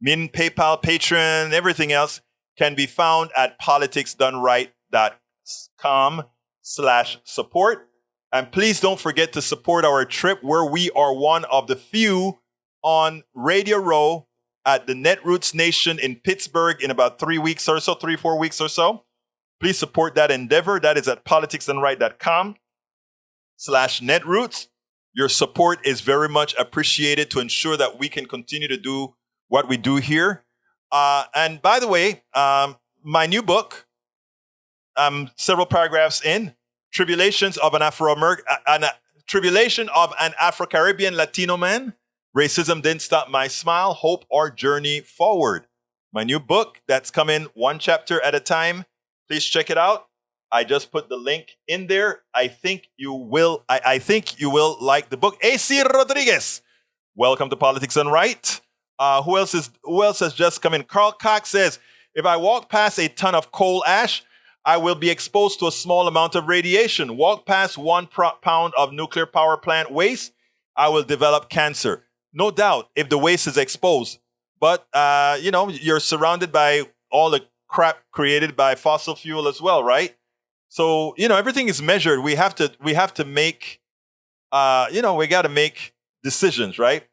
meaning PayPal, Patreon, everything else, can be found at politicsdoneright.com/support. And please don't forget to support our trip where we are one of the few on Radio Row at the Netroots Nation in Pittsburgh in about 3 weeks or so, 3-4 weeks or so. Please support that endeavor. That is at politicsdoneright.com/Netroots. Your support is very much appreciated to ensure that we can continue to do what we do here. And by the way, my new book, several paragraphs in, Tribulation of an Afro-Caribbean Latino Man. Racism didn't stop my smile, hope, or journey forward. My new book that's coming one chapter at a time. Please check it out. I just put the link in there. I think you will. I think you will like the book. AC Rodriguez, welcome to Politics Done Right. Who else has just come in? Carl Cox says, if I walk past a ton of coal ash, I will be exposed to a small amount of radiation. Walk past 1 pound of nuclear power plant waste, I will develop cancer. No doubt, if the waste is exposed. But, you're surrounded by all the crap created by fossil fuel as well, right? So, everything is measured. We have to make, we got to make decisions, right?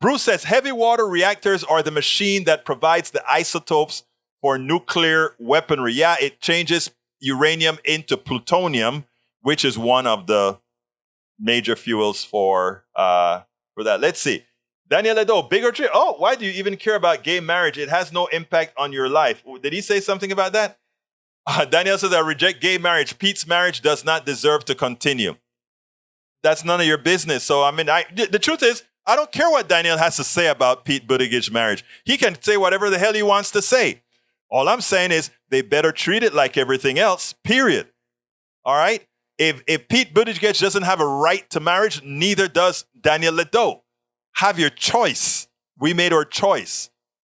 Bruce says, heavy water reactors are the machine that provides the isotopes for nuclear weaponry. Yeah, it changes uranium into plutonium, which is one of the major fuels for that. Let's see. Daniel Edo, bigger tree. Oh, why do you even care about gay marriage? It has no impact on your life. Did he say something about that? Daniel says, I reject gay marriage. Pete's marriage does not deserve to continue. That's none of your business. So, the truth is, I don't care what Daniel has to say about Pete Buttigieg's marriage. He can say whatever the hell he wants to say. All I'm saying is they better treat it like everything else, period. All right? If Pete Buttigieg doesn't have a right to marriage, neither does Daniel Ledo. Have your choice. We made our choice.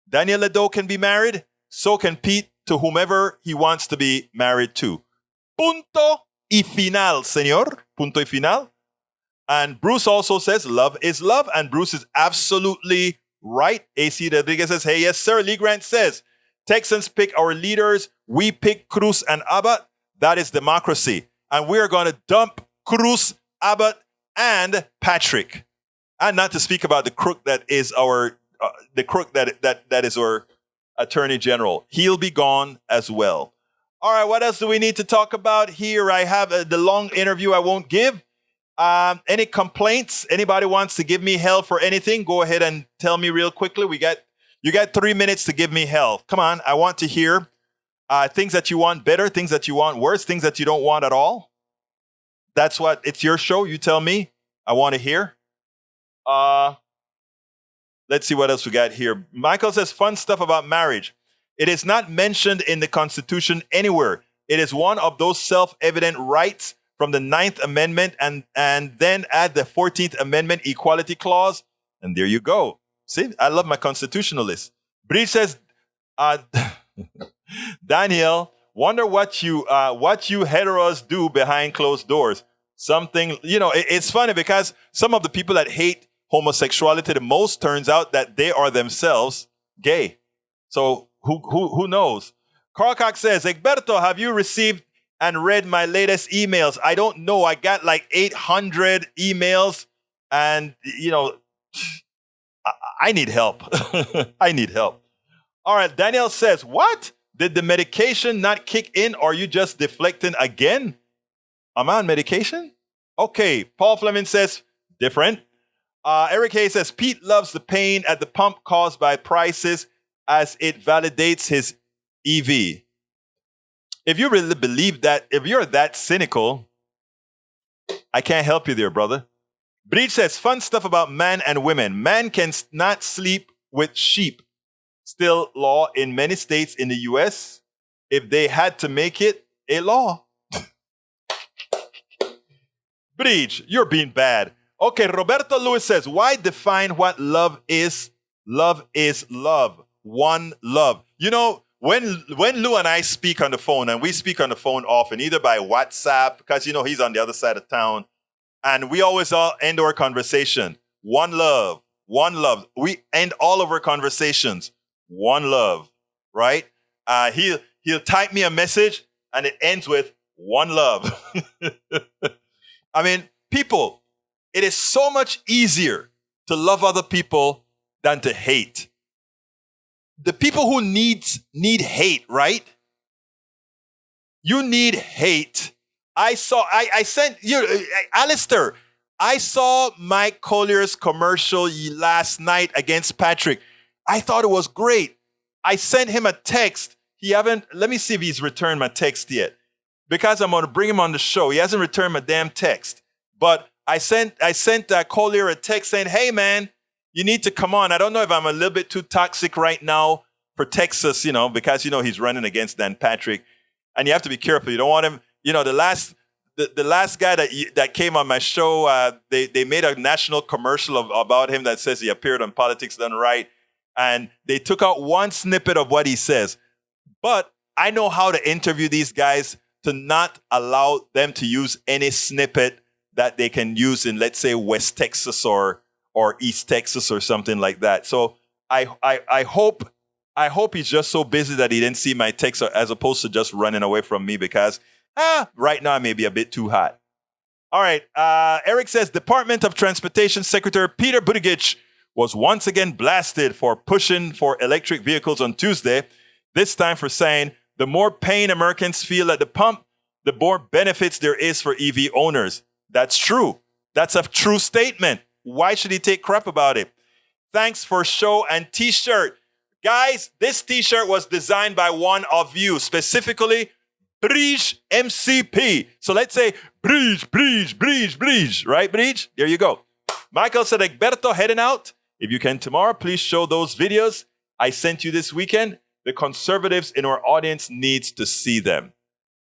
Daniel Ledo can be married. So can Pete to whomever he wants to be married to. Punto y final, señor. Punto y final. And Bruce also says love is love. And Bruce is absolutely right. AC Rodriguez says, hey, yes, sir. Lee Grant says, Texans pick our leaders. We pick Cruz and Abbott. That is democracy. And we are going to dump Cruz, Abbott, and Patrick. And not to speak about the crook that is our that is our Attorney General. He'll be gone as well. All right, what else do we need to talk about here? I have the long interview I won't give. Any complaints? Anybody wants to give me hell for anything? Go ahead and tell me real quickly. You got 3 minutes to give me hell. Come on, I want to hear things that you want better, things that you want worse, things that you don't want at all. That's what, it's your show. You tell me. I want to hear. Let's see what else we got here. Michael says, fun stuff about marriage. It is not mentioned in the Constitution anywhere. It is one of those self-evident rights from the 9th Amendment and then add the 14th Amendment Equality Clause. And there you go. See, I love my constitutionalists. Bree says, Daniel, wonder what you heteros do behind closed doors. Something, it's funny because some of the people that hate homosexuality the most turns out that they are themselves gay. So who knows? Carl Cox says, Egberto, have you received and read my latest emails? I don't know. I got like 800 emails and, I need help. I need help. All right. Danielle says, what? Did the medication not kick in? Or are you just deflecting again? Am I on medication? Okay. Paul Fleming says, different. Eric Hayes says, Pete loves the pain at the pump caused by prices as it validates his EV. If you really believe that, if you're that cynical, I can't help you there, brother. Breach says, fun stuff about man and women. Man can not sleep with sheep. Still law in many states in the U.S. if they had to make it a law. Breach, you're being bad. Okay, Roberto Lewis says, why define what love is? Love is love. One love. When Lou and I speak on the phone, and we speak on the phone often, either by WhatsApp, because, he's on the other side of town, and we always end our conversation. One love. One love. We end all of our conversations. One love. Right? He'll type me a message, and it ends with one love. People, it is so much easier to love other people than to hate. The people who need hate, right? You need hate. I sent you, Alistair, I saw Mike Collier's commercial last night against Patrick. I thought it was great. I sent him a text. Let me see if he's returned my text yet. Because I'm going to bring him on the show. He hasn't returned my damn text. But I sent Collier a text saying, hey, man, you need to come on. I don't know if I'm a little bit too toxic right now for Texas, because, he's running against Dan Patrick. And you have to be careful. You don't want him, the last guy that came on my show, they made a national commercial about him that says he appeared on Politics Done Right. And they took out one snippet of what he says. But I know how to interview these guys to not allow them to use any snippet that they can use in, let's say, West Texas or East Texas or something like that. So I hope he's just so busy that he didn't see my text as opposed to just running away from me because right now I may be a bit too hot. All right. Eric says Department of Transportation Secretary Peter Buttigieg was once again blasted for pushing for electric vehicles on Tuesday, this time for saying the more pain Americans feel at the pump, the more benefits there is for EV owners. That's true. That's a true statement. Why should he take crap about it? Thanks for show and t-shirt. Guys, this t-shirt was designed by one of you, specifically Buttigieg MCP. So let's say Buttigieg, right, Buttigieg? There you go. Michael said, Egberto heading out. If you can tomorrow, please show those videos I sent you this weekend. The conservatives in our audience needs to see them.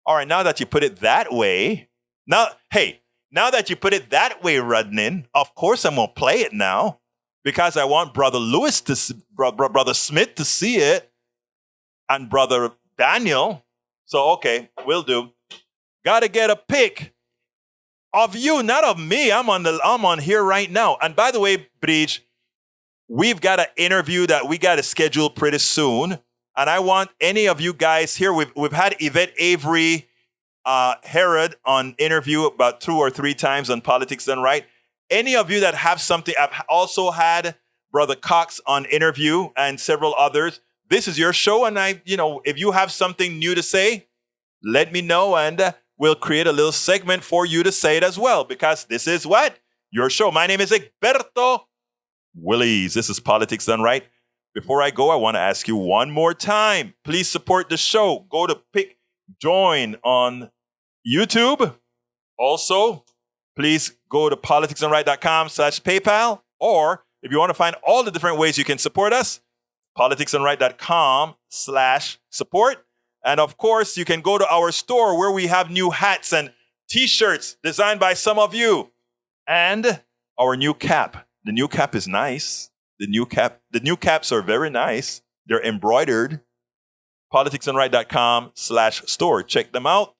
All right, now that you put it that way, now that you put it that way, Rudnin, of course I'm going to play it now because I want Brother Brother Smith to see it and Brother Daniel. So, okay, will do. Got to get a pic of you, not of me. I'm on here right now. And by the way, Bridge, we've got an interview that we got to schedule pretty soon. And I want any of you guys here. We've had Yvette Avery Herod on interview about 2 or 3 times on Politics Done Right. Any of you that have something, I've also had Brother Cox on interview and several others. This is your show. And if you have something new to say, let me know and we'll create a little segment for you to say it as well, because this is what? Your show. My name is Egberto Willies. This is Politics Done Right. Before I go, I want to ask you one more time. Please support the show. Go to join on YouTube. Also, please go to politicsdoneright.com/PayPal. Or if you want to find all the different ways you can support us, politicsdoneright.com/support. And of course, you can go to our store where we have new hats and t-shirts designed by some of you. And our new cap. The new cap is nice. The new caps are very nice. They're embroidered. politicsdoneright.com/store. Check them out.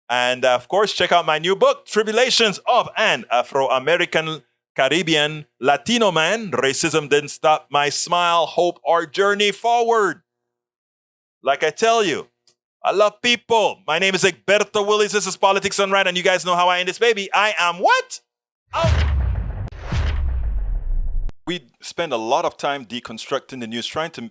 And of course, check out my new book, Tribulations of an Afro-American Caribbean Latino Man. Racism Didn't Stop My Smile. Hope Our Journey Forward. Like I tell you, I love people. My name is Egberto Willies. This is Politics Done Right. And you guys know how I end this baby. I am what? Out. We spend a lot of time deconstructing the news, trying to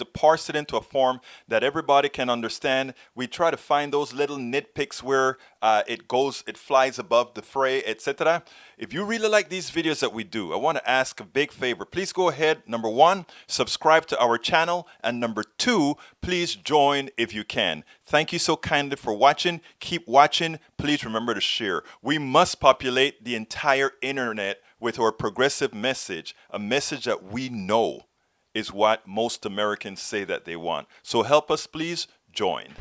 parse it into a form that everybody can understand. We try to find those little nitpicks where it flies above the fray, etc. If you really like these videos that we do, I want to ask a big favor. Please go ahead. Number 1, subscribe to our channel. And number 2, please join if you can. Thank you so kindly for watching. Keep watching. Please remember to share. We must populate the entire internet with our progressive message, a message that we know is what most Americans say that they want. So help us, please join.